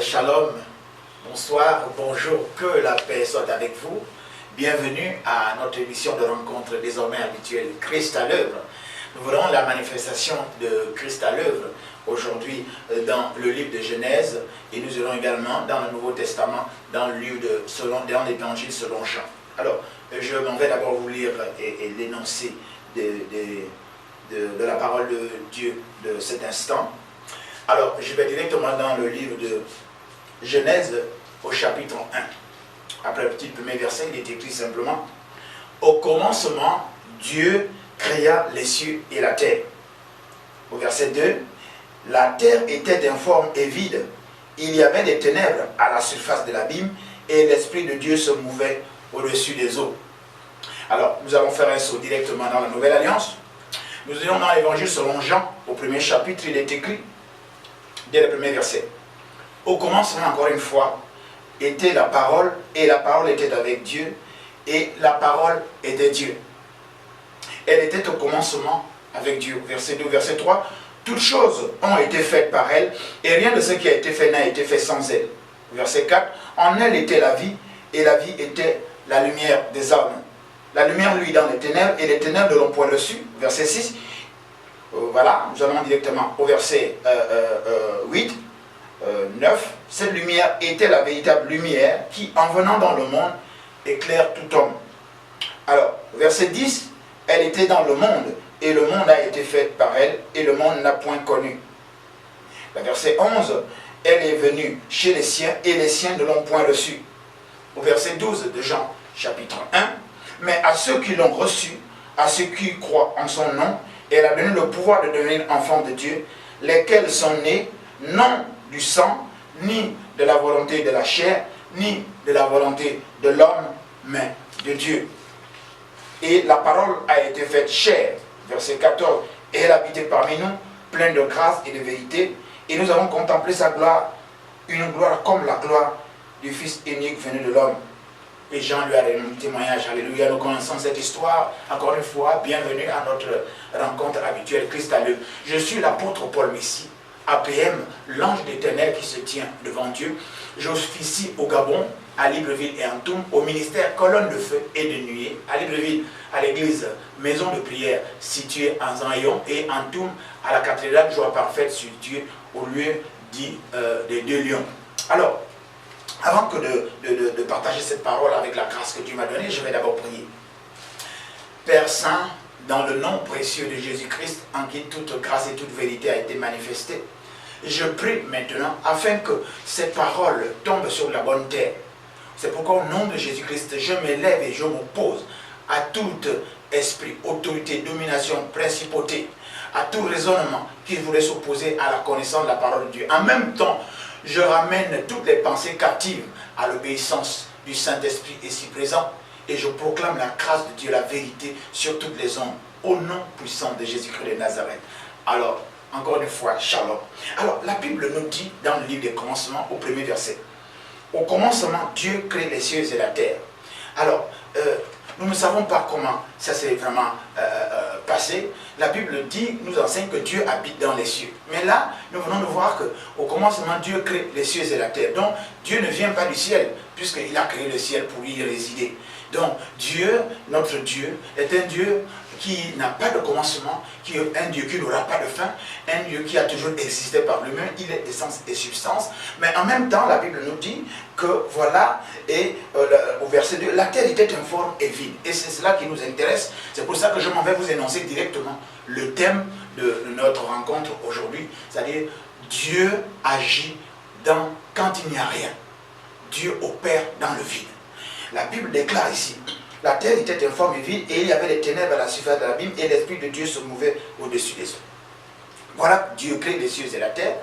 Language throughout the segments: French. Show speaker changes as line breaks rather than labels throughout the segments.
Shalom, bonsoir, bonjour, que la paix soit avec vous. Bienvenue à notre émission de rencontre désormais habituelle Christ à l'œuvre. Nous verrons la manifestation de Christ à l'œuvre aujourd'hui dans le livre de Genèse et nous irons également dans le Nouveau Testament, dans l'évangile selon Jean. Alors, je m'en vais d'abord vous lire et l'énoncé de la parole de Dieu de cet instant. Alors, je vais directement dans le livre de Genèse au chapitre 1. Après le petit premier verset, il est écrit simplement « Au commencement, Dieu créa les cieux et la terre. » Au verset 2, « La terre était informe et vide. Il y avait des ténèbres à la surface de l'abîme et l'Esprit de Dieu se mouvait au-dessus des eaux. » Alors, nous allons faire un saut directement dans la Nouvelle Alliance. Nous irons dans l'évangile selon Jean. Au premier chapitre, il est écrit, dès le premier verset. « Au commencement, encore une fois, était la parole, et la parole était avec Dieu, et la parole était Dieu. Elle était au commencement avec Dieu. » Verset 2, verset 3. « Toutes choses ont été faites par elle, et rien de ce qui a été fait n'a été fait sans elle. » Verset 4. « En elle était la vie, et la vie était la lumière des hommes. La lumière, lui, dans les ténèbres, et les ténèbres ne l'ont point reçue. » Verset 6. Voilà, nous allons directement au verset 8. 9, cette lumière était la véritable lumière qui, en venant dans le monde, éclaire tout homme. Alors, verset 10, elle était dans le monde, et le monde a été fait par elle, et le monde n'a point connu. Le verset 11, elle est venue chez les siens, et les siens ne l'ont point reçue. Au verset 12 de Jean, chapitre 1, mais à ceux qui l'ont reçue, à ceux qui croient en son nom, elle a donné le pouvoir de devenir enfants de Dieu, lesquels sont nés, non du sang, ni de la volonté de la chair, ni de la volonté de l'homme, mais de Dieu. Et la parole a été faite chair, verset 14, et elle habitait parmi nous, pleine de grâce et de vérité, et nous avons contemplé sa gloire, une gloire comme la gloire du Fils unique venu de l'homme. Et Jean lui a donné un témoignage, alléluia, nous connaissons cette histoire, encore une fois, bienvenue à notre rencontre habituelle, Christ à l'œuvre. Je suis l'apôtre Paul Messie, APM, l'ange d'éternel qui se tient devant Dieu. J'officie au Gabon, à Libreville et en Toum, au ministère Colonne de Feu et de Nuée, à Libreville, à l'église Maison de Prière située en Zayon et en Toum, à la cathédrale Joie Parfaite sur Dieu, au lieu dit des deux lions. Alors, avant que de partager cette parole avec la grâce que Dieu m'a donnée, je vais d'abord prier. Père Saint, dans le nom précieux de Jésus-Christ, en qui toute grâce et toute vérité a été manifestée, je prie maintenant afin que cette parole tombe sur la bonne terre. C'est pourquoi au nom de Jésus-Christ, je m'élève et je m'oppose à tout esprit, autorité, domination, principauté, à tout raisonnement qui voudrait s'opposer à la connaissance de la parole de Dieu. En même temps, je ramène toutes les pensées captives à l'obéissance du Saint-Esprit ici présent et je proclame la grâce de Dieu, la vérité sur toutes les hommes, au nom puissant de Jésus-Christ de Nazareth. Alors, encore une fois, shalom. Alors, la Bible nous dit dans le livre des commencements, au premier verset, au commencement, Dieu crée les cieux et la terre. Alors, nous ne savons pas comment ça s'est vraiment passé. La Bible dit, nous enseigne que Dieu habite dans les cieux. Mais là, nous venons de voir qu'au commencement, Dieu crée les cieux et la terre. Donc, Dieu ne vient pas du ciel, puisqu'il a créé le ciel pour y résider. Donc, Dieu, notre Dieu, est un Dieu qui n'a pas de commencement, qui est un Dieu qui n'aura pas de fin, un Dieu qui a toujours existé par lui-même, il est essence et substance. Mais en même temps, la Bible nous dit que voilà, et au verset 2, la terre était informe et vide. Et c'est cela qui nous intéresse. C'est pour ça que je m'en vais vous énoncer directement le thème de notre rencontre aujourd'hui, c'est-à-dire Dieu agit quand il n'y a rien. Dieu opère dans le vide. La Bible déclare ici, la terre était informe et vide, et il y avait des ténèbres à la surface de l'abîme, et l'Esprit de Dieu se mouvait au-dessus des eaux. Voilà, Dieu crée les cieux et la terre,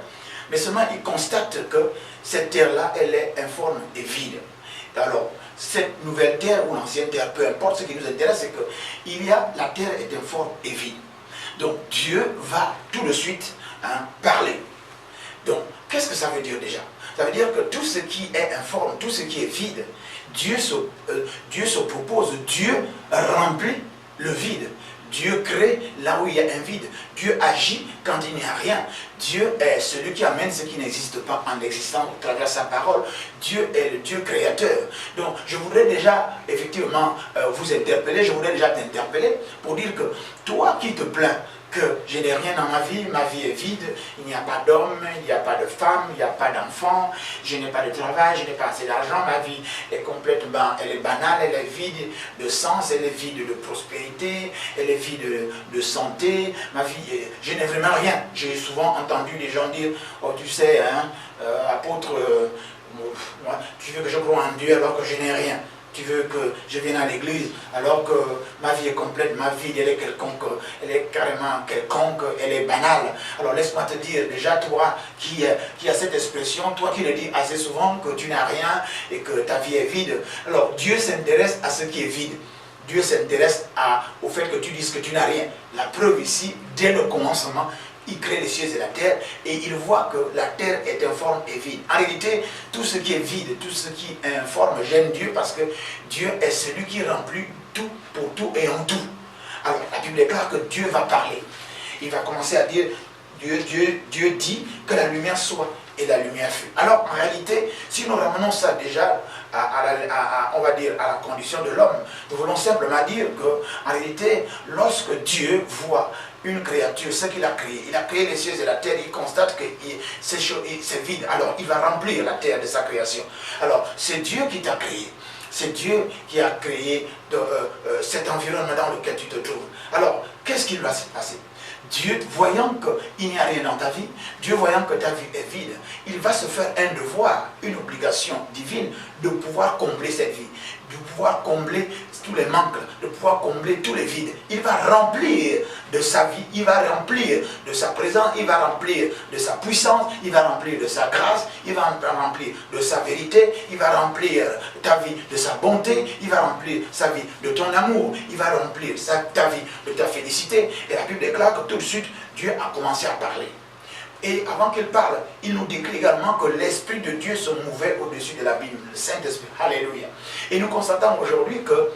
mais seulement il constate que cette terre-là, elle est informe et vide. Alors, cette nouvelle terre ou l'ancienne terre, peu importe, ce qui nous intéresse, c'est que la terre est informe et vide. Donc, Dieu va tout de suite parler. Donc, qu'est-ce que ça veut dire déjà? Ça veut dire que tout ce qui est informe, tout ce qui est vide, Dieu se propose, Dieu remplit le vide. Dieu crée là où il y a un vide. Dieu agit quand il n'y a rien. Dieu est celui qui amène ce qui n'existe pas en existant au travers de sa parole. Dieu est le Dieu créateur. Donc je voudrais déjà effectivement vous interpeller, je voudrais déjà t'interpeller pour dire que toi qui te plains que je n'ai rien dans ma vie est vide, il n'y a pas d'homme, il n'y a pas de femme, il n'y a pas d'enfant, je n'ai pas de travail, je n'ai pas assez d'argent, ma vie est complètement, elle est banale, elle est vide de sens, elle est vide de prospérité, elle est vide de santé, ma vie, je n'ai vraiment rien. J'ai souvent entendu les gens dire, oh tu sais, hein, apôtre, tu veux que je croie en Dieu alors que je n'ai rien. Tu veux que je vienne à l'église alors que ma vie est complète, ma vie elle est quelconque, elle est carrément quelconque, elle est banale. Alors laisse-moi te dire, déjà toi qui as cette expression, toi qui le dis assez souvent que tu n'as rien et que ta vie est vide, alors Dieu s'intéresse à ce qui est vide. Dieu s'intéresse au fait que tu dises que tu n'as rien. La preuve ici, dès le commencement, il crée les cieux et la terre et il voit que la terre est informe et vide. En réalité, tout ce qui est vide, tout ce qui est informe, j'aime Dieu parce que Dieu est celui qui remplit tout pour tout et en tout. Alors la Bible déclare que Dieu va parler. Il va commencer à dire, Dieu dit que la lumière soit et la lumière fut. Alors en réalité, si nous ramenons ça déjà on va dire à la condition de l'homme, nous voulons simplement dire que en réalité, lorsque Dieu voit une créature, ce qu'il a créé les cieux et la terre, il constate que c'est vide, alors il va remplir la terre de sa création. Alors c'est Dieu qui t'a créé. C'est Dieu qui a créé cet environnement dans lequel tu te trouves. Alors, qu'est-ce qui va se passer? Dieu, voyant qu'il n'y a rien dans ta vie, Dieu voyant que ta vie est vide, il va se faire un devoir, une obligation divine de pouvoir combler cette vie, de pouvoir combler tous les manques, de pouvoir combler tous les vides. Il va remplir de sa vie, il va remplir de sa présence, il va remplir de sa puissance, il va remplir de sa grâce, il va remplir de sa vérité, il va remplir ta vie de sa bonté, il va remplir sa vie de ton amour, il va remplir ta vie de ta félicité. Et la Bible déclare que tout de suite, Dieu a commencé à parler. Et avant qu'il parle, il nous décrit également que l'Esprit de Dieu se mouvait au-dessus de la Bible, le Saint-Esprit. Alléluia. Et nous constatons aujourd'hui que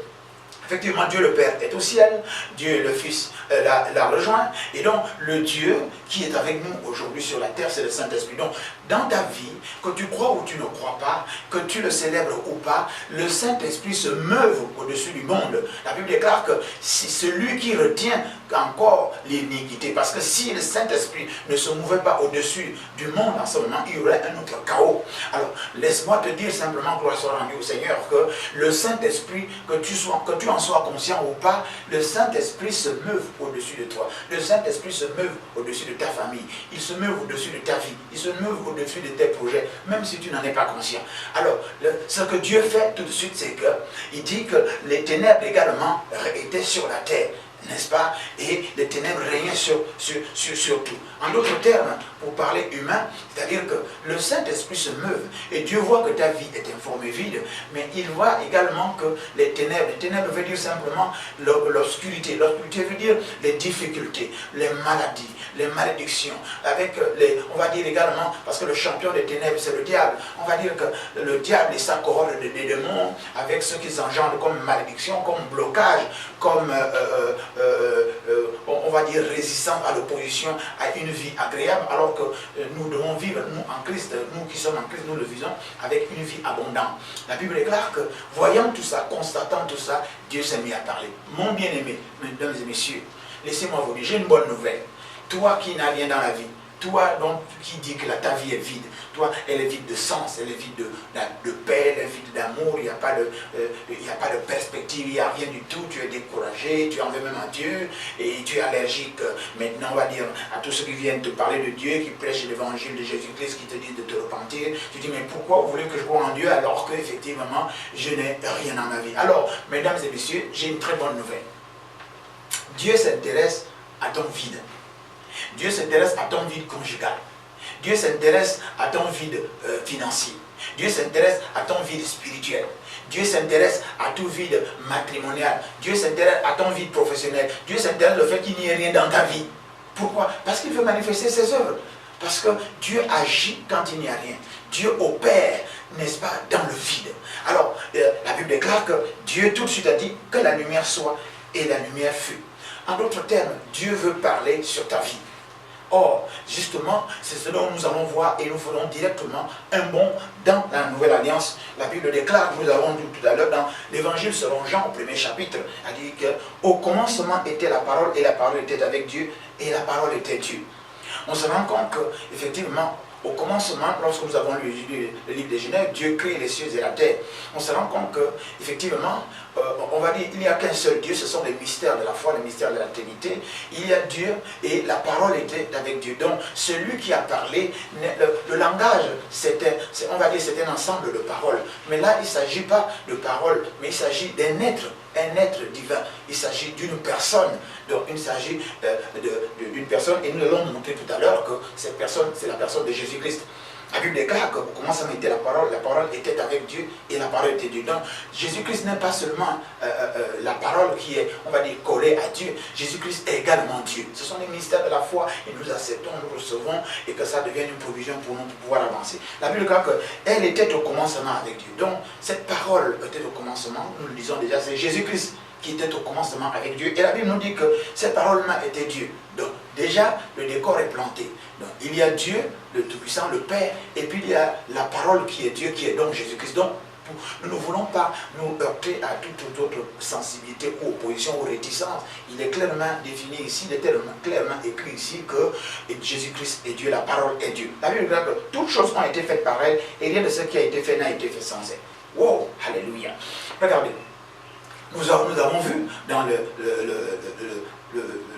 effectivement, Dieu le Père est au ciel, Dieu le Fils l'a rejoint, et donc le Dieu qui est avec nous aujourd'hui sur la terre, c'est le Saint-Esprit. Donc, dans ta vie, que tu crois ou tu ne crois pas, que tu le célèbres ou pas, le Saint-Esprit se meut au-dessus du monde. La Bible déclare que c'est celui qui retient encore l'iniquité, parce que si le Saint-Esprit ne se mouvait pas au-dessus du monde en ce moment, il y aurait un autre chaos. Alors, laisse-moi te dire simplement, gloire soit rendue au Seigneur, que le Saint-Esprit, que tu en sois conscient ou pas, le Saint-Esprit se meut au-dessus de toi. Le Saint-Esprit se meut au-dessus de ta famille. Il se meut au-dessus de ta vie. Il se meut au-dessus de tes projets, même si tu n'en es pas conscient. Alors, ce que Dieu fait tout de suite, c'est qu'il dit que les ténèbres également étaient sur la terre. N'est-ce pas? Et les ténèbres régnaient sur tout. En d'autres termes, pour parler humain, c'est-à-dire que le Saint-Esprit se meut et Dieu voit que ta vie est informe et vide, mais il voit également que les ténèbres veut dire simplement l'obscurité. L'obscurité veut dire les difficultés, les maladies, les malédictions, avec on va dire également, parce que le champion des ténèbres c'est le diable, on va dire que le diable et sa cohorte des démons, avec ce qu'ils engendrent comme malédiction, comme blocage, comme on va dire résistance à l'opposition, à une vie agréable, alors que nous devons vivre, nous en Christ, nous qui sommes en Christ, nous le vivons avec une vie abondante. La Bible déclare que, voyant tout ça, constatant tout ça, Dieu s'est mis à parler. Mon bien-aimé, mesdames et messieurs, laissez-moi vous dire, j'ai une bonne nouvelle. Toi qui n'as rien dans la vie, toi donc qui dis que ta vie est vide, toi elle est vide de sens, elle est vide de paix, elle est vide d'amour, il n'y a pas de perspective, il n'y a rien du tout, tu es découragé, tu en veux même à Dieu, et tu es allergique maintenant on va dire à tous ceux qui viennent te parler de Dieu, qui prêchent l'évangile de Jésus-Christ, qui te disent de te repentir. Tu dis mais pourquoi vous voulez que je croie en Dieu alors que effectivement je n'ai rien dans ma vie? Alors mesdames et messieurs, j'ai une très bonne nouvelle. Dieu s'intéresse à ton vide. Dieu s'intéresse à ton vide conjugal. Dieu s'intéresse à ton vide financier. Dieu s'intéresse à ton vide spirituel. Dieu s'intéresse à tout vide matrimonial. Dieu s'intéresse à ton vide professionnel. Dieu s'intéresse au fait qu'il n'y ait rien dans ta vie. Pourquoi? Parce qu'il veut manifester ses œuvres. Parce que Dieu agit quand il n'y a rien. Dieu opère, n'est-ce pas, dans le vide. Alors, la Bible déclare que Dieu tout de suite a dit que la lumière soit et la lumière fut. En d'autres termes, Dieu veut parler sur ta vie. Or, justement, c'est ce dont nous allons voir et nous ferons directement un bond dans la Nouvelle Alliance. La Bible déclare, nous avons dit tout à l'heure dans l'Évangile selon Jean, au premier chapitre, a dit qu'au commencement était la parole et la parole était avec Dieu et la parole était Dieu. On se rend compte qu'effectivement, au commencement, lorsque nous avons lu le livre de Genèse, Dieu crée les cieux et la terre. On se rend compte qu'effectivement, on va dire, il n'y a qu'un seul Dieu, ce sont les mystères de la foi, les mystères de la Trinité. Il y a Dieu et la parole était avec Dieu. Donc, celui qui a parlé, le langage, on va dire, c'est un ensemble de paroles. Mais là, il ne s'agit pas de paroles, mais il s'agit d'un être. Un être divin, il s'agit d'une personne, donc il s'agit d'une personne, et nous allons montrer tout à l'heure que cette personne, c'est la personne de Jésus-Christ. La Bible déclare que comment ça mettait la parole était avec Dieu et la parole était Dieu. Donc Jésus-Christ n'est pas seulement la parole qui est, on va dire, collée à Dieu. Jésus-Christ est également Dieu. Ce sont les mystères de la foi et nous acceptons, nous recevons et que ça devienne une provision pour nous pour pouvoir avancer. La Bible déclare qu'elle était au commencement avec Dieu. Donc cette parole était au commencement, nous le disons déjà, c'est Jésus-Christ qui était au commencement avec Dieu. Et la Bible nous dit que cette parole-là était Dieu. Donc déjà, le décor est planté. Donc il y a Dieu, le Tout-Puissant, le Père, et puis il y a la parole qui est Dieu, qui est donc Jésus-Christ. Donc nous ne voulons pas nous heurter à toute autre sensibilité ou opposition ou réticence. Il est clairement défini ici, il est clairement écrit ici que Jésus-Christ est Dieu, la parole est Dieu. La Bible dit que toutes choses ont été faites par elle, et rien de ce qui a été fait n'a été fait sans elle. Wow, alléluia. Regardez. Nous avons vu dans le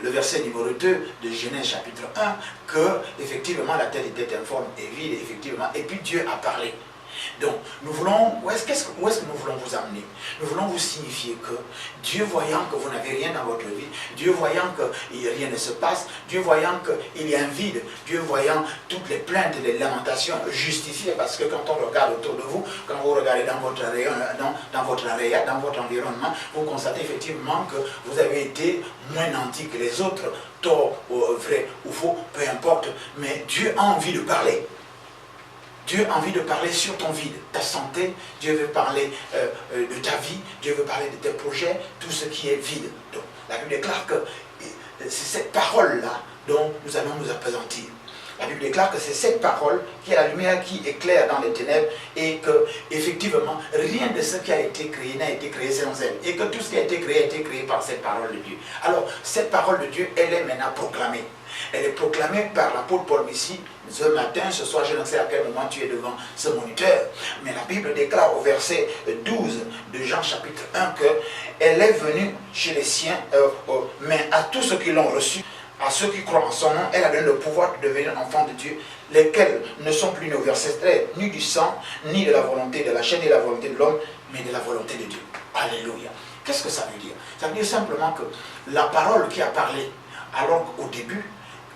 verset numéro 2 de Genèse chapitre 1 que effectivement la terre était informe et vide, effectivement, et puis Dieu a parlé. Donc, nous voulons, où est-ce que nous voulons vous amener? Nous voulons vous signifier que Dieu voyant que vous n'avez rien dans votre vie, Dieu voyant que rien ne se passe, Dieu voyant qu'il y a un vide, Dieu voyant toutes les plaintes et les lamentations justifiées, parce que quand on regarde autour de vous, quand vous regardez dans votre rayon, dans votre environnement, vous constatez effectivement que vous avez été moins nantis que les autres, tort, vrai ou faux, peu importe, mais Dieu a envie de parler. Dieu a envie de parler sur ton vide, ta santé, Dieu veut parler de ta vie, Dieu veut parler de tes projets, tout ce qui est vide. Donc, la Bible déclare que c'est cette parole-là dont nous allons nous appesantir. La Bible déclare que c'est cette parole qui est la lumière qui éclaire dans les ténèbres et que, effectivement, rien de ce qui a été créé n'a été créé sans elle. Et que tout ce qui a été créé par cette parole de Dieu. Alors, cette parole de Dieu, elle est maintenant proclamée. Elle est proclamée par l'apôtre Paul ici, ce matin, ce soir, je ne sais à quel moment tu es devant ce moniteur. Mais la Bible déclare au verset 12 de Jean chapitre 1 qu'elle est venue chez les siens, mais à tous ceux qui l'ont reçue, à ceux qui croient en son nom, elle a donné le pouvoir de devenir enfants de Dieu, lesquels ne sont plus nos ancêtres, ni du sang, ni de la volonté de la chair, ni de la volonté de l'homme, mais de la volonté de Dieu. Alléluia. Qu'est-ce que ça veut dire? Ça veut dire simplement que la parole qui a parlé, alors qu'au début,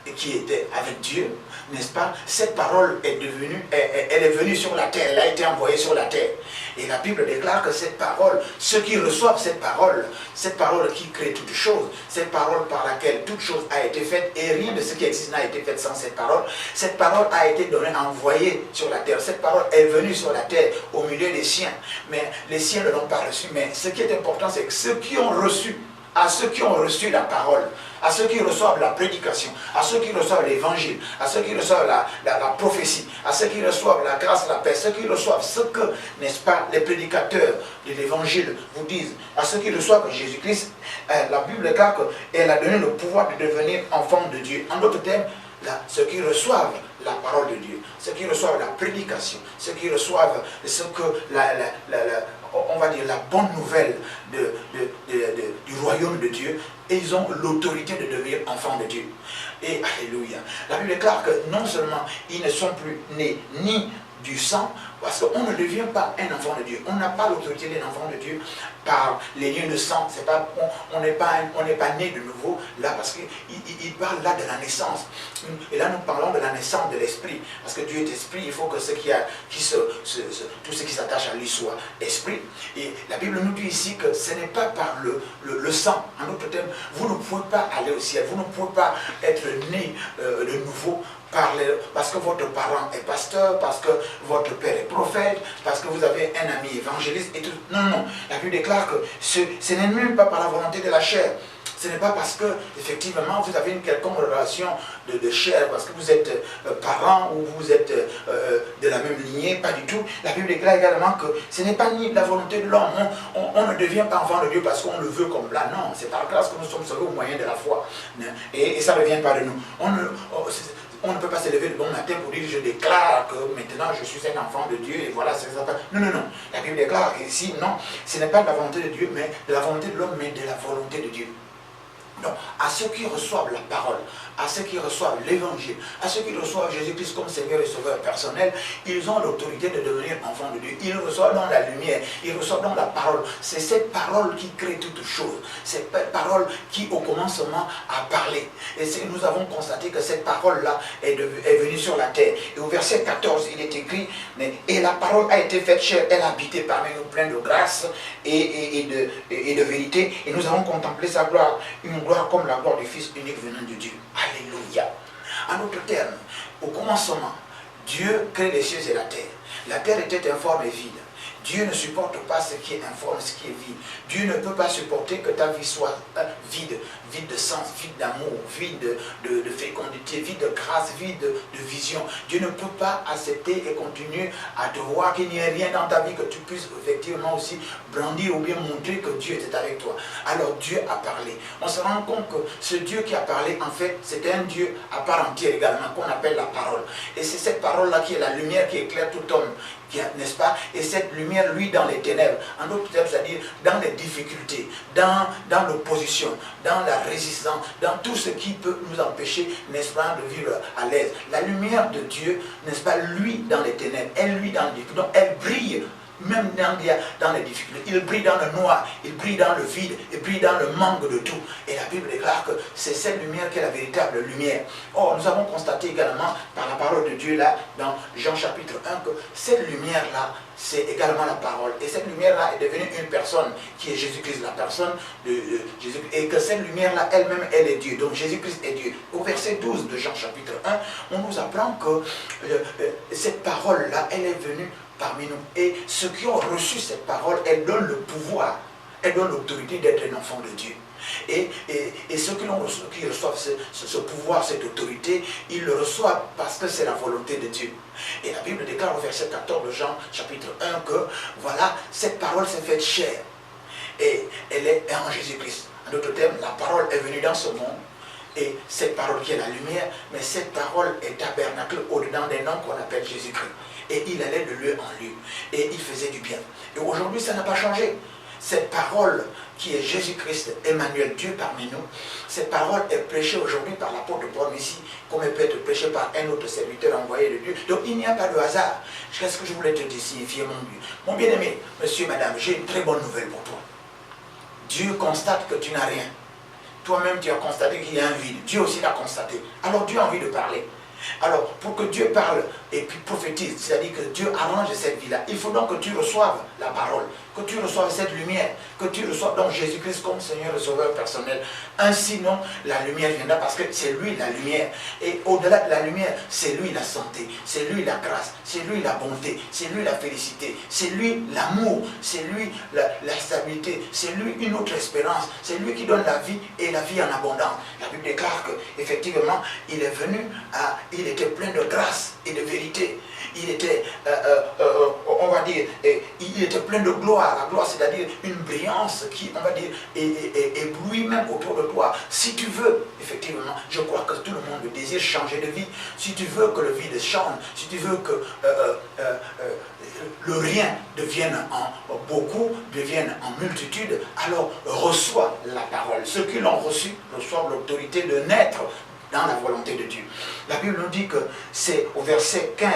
et qui était avec Dieu, n'est-ce pas? Cette parole est devenue, elle est venue sur la terre, elle a été envoyée sur la terre. Et la Bible déclare que cette parole, ceux qui reçoivent cette parole qui crée toutes choses, cette parole par laquelle toute chose a été faite, et rien de ce qui existe n'a été fait sans cette parole a été donnée, envoyée sur la terre. Cette parole est venue sur la terre au milieu des siens, mais les siens ne l'ont pas reçue. Mais ce qui est important, c'est que ceux qui ont reçu, à ceux qui ont reçu la parole, à ceux qui reçoivent la prédication, à ceux qui reçoivent l'évangile, à ceux qui reçoivent la prophétie, à ceux qui reçoivent la grâce, la paix, ceux qui reçoivent ce que, n'est-ce pas, les prédicateurs de l'évangile vous disent, à ceux qui reçoivent Jésus-Christ, la Bible déclare qu'elle a donné le pouvoir de devenir enfant de Dieu. En d'autres termes, ceux qui reçoivent la parole de Dieu, ceux qui reçoivent la prédication, ceux qui reçoivent ce que on va dire la bonne nouvelle du royaume de Dieu, et ils ont l'autorité de devenir enfants de Dieu. Et alléluia. La Bible déclare que non seulement ils ne sont plus nés ni du sang, parce qu'on ne devient pas un enfant de Dieu. On n'a pas l'autorité d'un enfant de Dieu par les liens de sang. On n'est pas né de nouveau là, parce qu'il parle là de la naissance. Et là nous parlons de la naissance de l'esprit. Parce que Dieu est esprit, il faut que tout ce qui s'attache à lui soit esprit. Et la Bible nous dit ici que ce n'est pas par le sang. En d'autres termes, vous ne pouvez pas aller au ciel, vous ne pouvez pas être né de nouveau parce que votre parent est pasteur, parce que votre père est prophète, parce que vous avez un ami évangéliste et tout. Non, non. La Bible déclare que ce n'est même pas par la volonté de la chair. Ce n'est pas parce que, effectivement, vous avez une quelconque relation de chair, parce que vous êtes parents ou vous êtes de la même lignée, pas du tout. La Bible déclare également que ce n'est pas ni la volonté de l'homme. On ne devient pas enfant de Dieu parce qu'on le veut comme là. Non, c'est par grâce que nous sommes sauvés au moyen de la foi. Et ça ne vient pas de nous. On ne peut pas se lever le bon matin pour dire je déclare que maintenant je suis un enfant de Dieu et voilà, c'est ça. Non, non, non. La Bible déclare ici, non, ce n'est pas de la volonté de Dieu, mais de la volonté de l'homme, mais de la volonté de Dieu. Donc, à ceux qui reçoivent la parole, à ceux qui reçoivent l'évangile, à ceux qui reçoivent Jésus-Christ comme Seigneur et Sauveur personnel, ils ont l'autorité de devenir enfants de Dieu. Ils reçoivent dans la lumière, ils reçoivent dans la parole. C'est cette parole qui crée toutes choses. C'est cette parole qui, au commencement, a parlé. Et nous avons constaté que cette parole-là est venue sur la terre. Et au verset 14, il est écrit, et la parole a été faite chair, elle a habité parmi nous, pleine de grâce et de vérité. Et nous avons contemplé sa gloire, une gloire comme la gloire du Fils unique venant de Dieu. Alléluia. En d'autres termes, au commencement, Dieu crée les cieux et la terre. La terre était informe et vide. Dieu ne supporte pas ce qui est informe, ce qui est vide. Dieu ne peut pas supporter que ta vie soit vide, vide de sens, vide d'amour, vide de fécondité, vide de grâce, vide de vision. Dieu ne peut pas accepter et continuer à te voir qu'il n'y ait rien dans ta vie que tu puisses effectivement aussi brandir ou bien montrer que Dieu était avec toi. Alors Dieu a parlé. On se rend compte que ce Dieu qui a parlé, en fait, c'est un Dieu à part entière également, qu'on appelle la parole. Et c'est cette parole-là qui est la lumière qui éclaire tout homme, n'est-ce pas? Et cette lumière, lui, dans les ténèbres, en d'autres termes, c'est-à-dire dans les difficultés, dans l'opposition, dans la résistance, dans tout ce qui peut nous empêcher, n'est-ce pas, de vivre à l'aise. La lumière de Dieu, n'est-ce pas, lui, dans les ténèbres, elle, lui, dans les difficultés, donc elle brille. Même dans les difficultés, il brille dans le noir, il brille dans le vide, il brille dans le manque de tout. Et la Bible déclare que c'est cette lumière qui est la véritable lumière. Or, nous avons constaté également par la parole de Dieu là, dans Jean chapitre 1, que cette lumière-là, c'est également la parole. Et cette lumière-là est devenue une personne qui est Jésus-Christ, la personne de Jésus-Christ. Et que cette lumière-là, elle-même, elle est Dieu. Donc Jésus-Christ est Dieu. Au verset 12 de Jean chapitre 1, on nous apprend que cette parole-là, elle est venue parmi nous. Et ceux qui ont reçu cette parole, elle donne le pouvoir, elle donne l'autorité d'être un enfant de Dieu. Et ceux qui reçoivent ce pouvoir, cette autorité, ils le reçoivent parce que c'est la volonté de Dieu. Et la Bible déclare au verset 14 de Jean chapitre 1 que voilà, cette parole s'est faite chair. Et elle est en Jésus-Christ. En d'autres termes, la parole est venue dans ce monde. Et cette parole qui est la lumière, mais cette parole est tabernacle au-dedans d'un homme qu'on appelle Jésus-Christ. Et il allait de lieu en lieu. Et il faisait du bien. Et aujourd'hui, ça n'a pas changé. Cette parole qui est Jésus-Christ, Emmanuel, Dieu parmi nous, cette parole est prêchée aujourd'hui par l'apôtre Paul ici, comme elle peut être prêchée par un autre serviteur envoyé de Dieu. Donc il n'y a pas de hasard. Qu'est-ce que je voulais te signifier, mon Dieu? Mon bien-aimé, monsieur, madame, j'ai une très bonne nouvelle pour toi. Dieu constate que tu n'as rien. Toi-même, tu as constaté qu'il y a un vide. Dieu aussi l'a constaté. Alors Dieu a envie de parler. Alors, pour que Dieu parle et puis prophétise, c'est-à-dire que Dieu arrange cette vie-là, il faut donc que tu reçoives la parole, que tu reçoives cette lumière, que tu reçoives donc Jésus-Christ comme Seigneur et Sauveur personnel. Ainsi, non, la lumière viendra parce que c'est lui la lumière. Et au-delà de la lumière, c'est lui la santé, c'est lui la grâce, c'est lui la bonté, c'est lui la félicité, c'est lui l'amour, c'est lui la stabilité, c'est lui une autre espérance, c'est lui qui donne la vie et la vie en abondance. La Bible déclare qu'effectivement, il est venu il était plein de grâce et de vérité. Il était, on va dire, il était plein de gloire. La gloire, c'est-à-dire une brillance qui, on va dire, éblouit même autour de toi. Si tu veux, effectivement, je crois que tout le monde désire changer de vie. Si tu veux que le vide change, si tu veux que le rien devienne en beaucoup, devienne en multitude, alors reçois la parole. Ceux qui l'ont reçu reçoivent l'autorité de naître dans la volonté de Dieu. La Bible nous dit que c'est au verset 15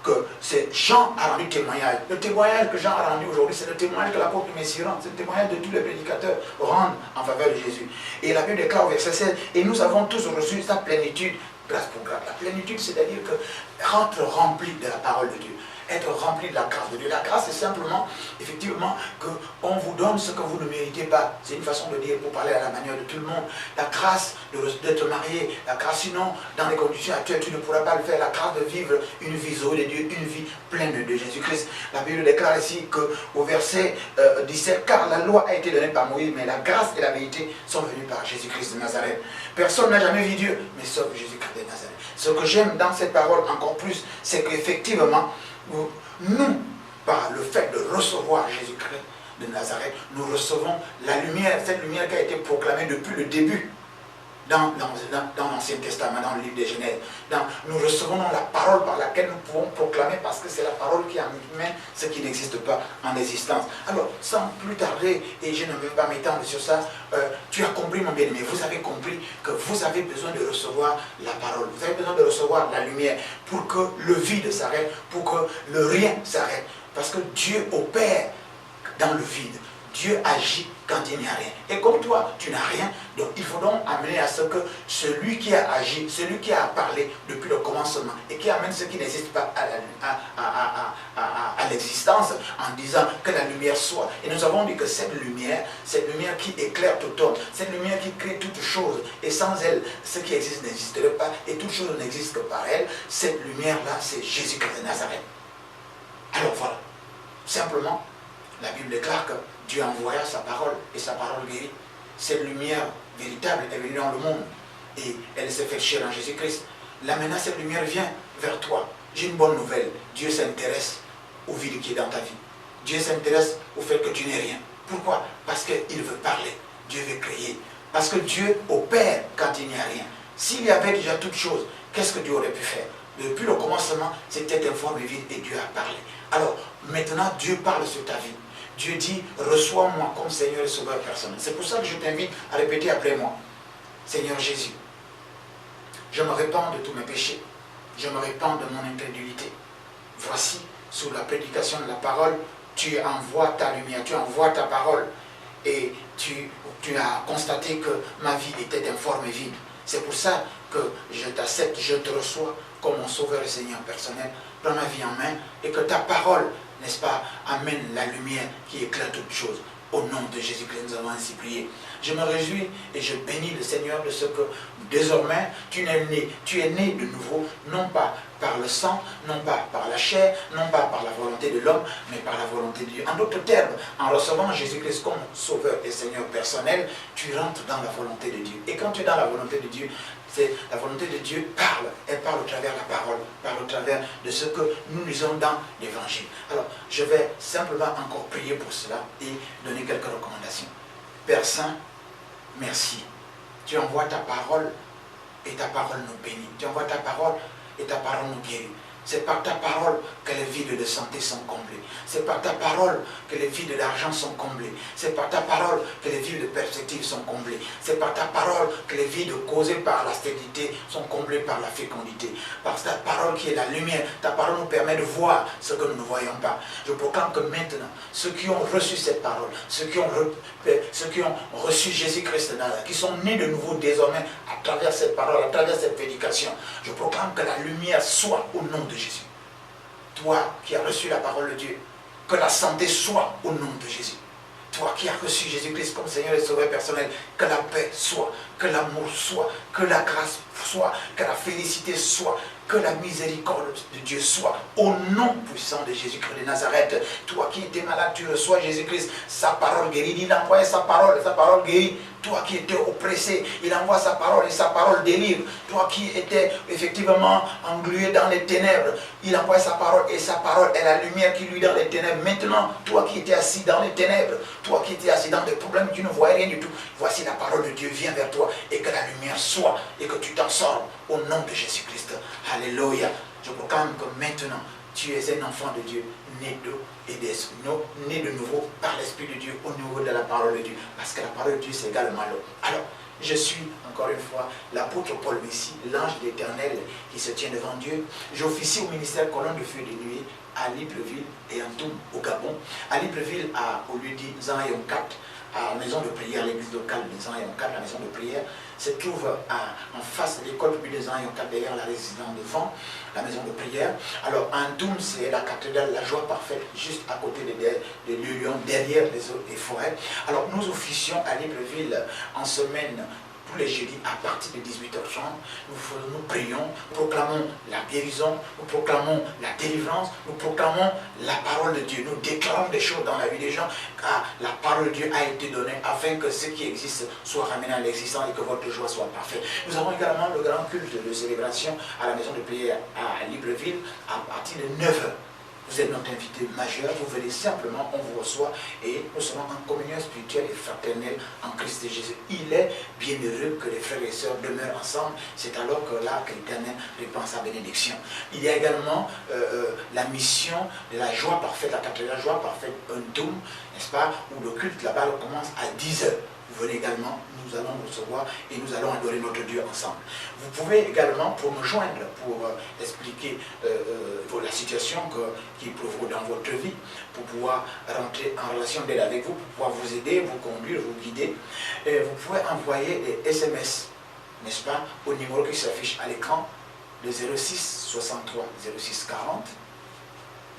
que c'est Jean a rendu témoignage. Le témoignage que Jean a rendu aujourd'hui, c'est le témoignage que l'apôtre Messie rend, c'est le témoignage de tous les prédicateurs rendent en faveur de Jésus. Et la Bible déclare au verset 16, et nous avons tous reçu sa plénitude, grâce pour grâce. La plénitude, c'est-à-dire que rentre rempli de la parole de Dieu. être rempli de la grâce de Dieu. La grâce, c'est simplement, effectivement, qu'on vous donne ce que vous ne méritez pas. C'est une façon de dire, pour parler à la manière de tout le monde. La grâce d'être marié, la grâce, sinon, dans les conditions actuelles, tu ne pourras pas le faire. La grâce de vivre une vie zoée de Dieu, une vie pleine de Jésus-Christ. La Bible déclare ici qu'au verset 17, car la loi a été donnée par Moïse, mais la grâce et la vérité sont venues par Jésus-Christ de Nazareth. Personne n'a jamais vu Dieu, mais sauf Jésus-Christ de Nazareth. Ce que j'aime dans cette parole encore plus, c'est qu'effectivement, nous, par le fait de recevoir Jésus-Christ de Nazareth, nous recevons la lumière, cette lumière qui a été proclamée depuis le début dans l'Ancien Testament, dans le livre des Genèses. Nous recevons la parole par laquelle nous pouvons proclamer, parce que c'est la parole qui amène ce qui n'existe pas en existence. Alors, sans plus tarder, et je ne vais pas m'étendre sur ça, tu as compris, mon bien-aimé, vous avez compris que vous avez besoin de recevoir la parole, vous avez besoin de recevoir la lumière pour que le vide s'arrête, pour que le rien s'arrête, parce que Dieu opère dans le vide. Dieu agit quand il n'y a rien. Et comme toi, tu n'as rien, donc il faut donc amener à ce que celui qui a agi, celui qui a parlé depuis le commencement et qui amène ce qui n'existe pas à l'existence en disant que la lumière soit. Et nous avons dit que cette lumière qui éclaire tout homme, cette lumière qui crée toutes choses, et sans elle, ce qui existe n'existerait pas, et toute chose n'existe que par elle, cette lumière-là, c'est Jésus-Christ de Nazareth. Alors voilà, simplement, la Bible déclare que Dieu envoya sa parole et sa parole guérit. Cette lumière véritable est venue dans le monde et elle s'est fait chair en Jésus-Christ. Là maintenant, cette lumière vient vers toi. J'ai une bonne nouvelle. Dieu s'intéresse au vide qui est dans ta vie. Dieu s'intéresse au fait que tu n'es rien. Pourquoi? Parce qu'il veut parler. Dieu veut créer. Parce que Dieu opère quand il n'y a rien. S'il y avait déjà toutes choses, qu'est-ce que Dieu aurait pu faire? Depuis le commencement, c'était informe et vide et Dieu a parlé. Alors, maintenant, Dieu parle sur ta vie. Dieu dit, reçois-moi comme Seigneur et Sauveur personnel. C'est pour ça que je t'invite à répéter après moi. Seigneur Jésus, je me répands de tous mes péchés. Je me répands de mon incrédulité. Voici, sous la prédication de la parole, tu envoies ta lumière, tu envoies ta parole. Et tu as constaté que ma vie était informe et vide. C'est pour ça que je t'accepte, je te reçois comme mon Sauveur et Seigneur personnel. Prends ma vie en main et que ta parole, n'est-ce pas, amène la lumière qui éclaire toutes choses. Au nom de Jésus-Christ, nous allons ainsi prier. Je me réjouis et je bénis le Seigneur de ce que désormais tu es né de nouveau, non pas par le sang, non pas par la chair, non pas par la volonté de l'homme, mais par la volonté de Dieu. En d'autres termes, en recevant Jésus-Christ comme Sauveur et Seigneur personnel, tu rentres dans la volonté de Dieu. Et quand tu es dans la volonté de Dieu, la volonté de Dieu parle. Elle parle au travers de la parole, parle au travers de ce que nous lisons dans l'Évangile. Alors, je vais simplement encore prier pour cela et donner quelques recommandations. Père Saint, merci. Tu envoies ta parole et ta parole nous bénit. Tu envoies ta parole et ta parole nous guérit. C'est par ta parole que les vides de santé sont comblés. C'est par ta parole que les vides d'argent sont comblés. C'est par ta parole que les vides de perspective sont comblés. C'est par ta parole que les vides causés par la stérilité sont comblés par la fécondité. Par ta parole qui est la lumière, ta parole nous permet de voir ce que nous ne voyons pas. Je proclame que maintenant, ceux qui ont reçu cette parole, ceux qui ont reçu Jésus-Christ, qui sont nés de nouveau désormais à travers cette parole, à travers cette prédication, je proclame que la lumière soit au nom de Jésus. Toi qui as reçu la parole de Dieu, que la santé soit au nom de Jésus. Toi qui as reçu Jésus-Christ comme Seigneur et Sauveur personnel, que la paix soit, que l'amour soit, que la grâce soit, que la félicité soit, que la miséricorde de Dieu soit, au nom puissant de Jésus-Christ de Nazareth. Toi qui étais malade, tu reçois Jésus-Christ, sa parole guérit. Il envoie sa parole guérit. Toi qui étais oppressé, il envoie sa parole et sa parole délivre. Toi qui étais effectivement englué dans les ténèbres, il envoie sa parole et sa parole est la lumière qui lui dans les ténèbres. Maintenant, toi qui étais assis dans les ténèbres, toi qui étais assis dans des problèmes, tu ne voyais rien du tout. Voici la parole de Dieu vient vers toi et que la lumière soit et que tu t'en sors au nom de Jésus-Christ. Alléluia. Je proclame que maintenant, tu es un enfant de Dieu, né d'eau et d'esprit, né de nouveau par l'Esprit de Dieu au niveau de la parole de Dieu. Parce que la parole de Dieu, c'est également l'eau. Alors, je suis, encore une fois, l'apôtre Paul Messi, l'ange de l'Éternel qui se tient devant Dieu. J'officie au ministère Colonne de Feu de Nuit à Libreville et en tout au Gabon. À Libreville, au lieu dit Zanayon 4, à la maison de prière, l'église locale des Anillons 4, la maison de prière, se trouve en face de l'école publique des Anillons 4, derrière la résidence devant, la maison de prière. Alors, Antoum, c'est la cathédrale La Joie Parfaite, juste à côté de Lyon, derrière les eaux et forêts. Alors, nous officions à Libreville en semaine, tous les jeudis à partir de 18h30, nous prions, nous proclamons la guérison, nous proclamons la délivrance, nous proclamons la parole de Dieu, nous déclarons des choses dans la vie des gens, car la parole de Dieu a été donnée afin que ce qui existe soit ramené à l'existence et que votre joie soit parfaite. Nous avons également le grand culte de célébration à la maison de prière à Libreville à partir de 9h. Vous êtes notre invité majeur, vous venez simplement, on vous reçoit et nous sommes en communion spirituelle et fraternelle en Christ Jésus. Il est bien heureux que les frères et sœurs demeurent ensemble, c'est alors que là que l'Éternel répand sa bénédiction. Il y a également la mission de la joie parfaite, la cathédrale joie parfaite, un dôme, n'est-ce pas, où le culte là-bas commence à 10h. Vous venez également, nous allons nous recevoir et nous allons adorer notre Dieu ensemble. Vous pouvez également, pour me joindre, pour expliquer la situation qui provoque dans votre vie, pour pouvoir rentrer en relation d'aide avec vous, pour pouvoir vous aider, vous conduire, vous guider, vous pouvez envoyer des SMS, n'est-ce pas, au numéro qui s'affiche à l'écran, de 06 63 06 40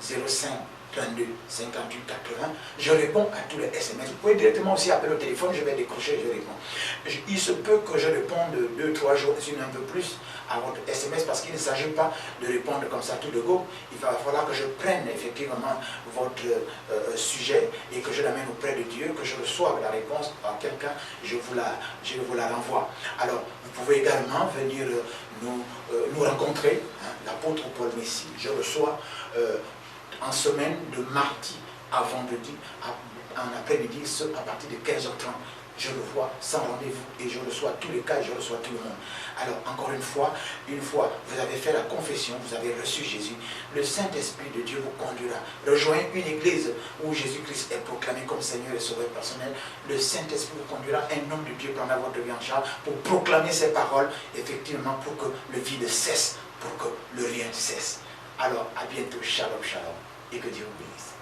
05 32 58 80, je réponds à tous les SMS. Vous pouvez directement aussi appeler au téléphone, je vais décrocher et je réponds. Il se peut que je réponde 2-3 jours, sinon un peu plus, à votre SMS, parce qu'il ne s'agit pas de répondre comme ça tout de go. Il va falloir que je prenne effectivement votre sujet et que je l'amène auprès de Dieu, que je reçoive la réponse à quelqu'un, je vous la renvoie. Alors, vous pouvez également venir nous rencontrer, hein, l'apôtre Paul Messi, je reçois en semaine de mardi à vendredi, en après-midi, à partir de 15h30. Je le vois sans rendez-vous et je reçois tous les cas et je reçois tout le monde. Alors, encore une fois, vous avez fait la confession, vous avez reçu Jésus, le Saint-Esprit de Dieu vous conduira. Rejoignez une église où Jésus-Christ est proclamé comme Seigneur et Sauveur personnel. Le Saint-Esprit vous conduira, un homme de Dieu prendra votre vie en charge pour proclamer ses paroles, effectivement, pour que le vide cesse, pour que le rien cesse. Alors, à bientôt. Shalom, shalom. Et que Dieu vous bénisse.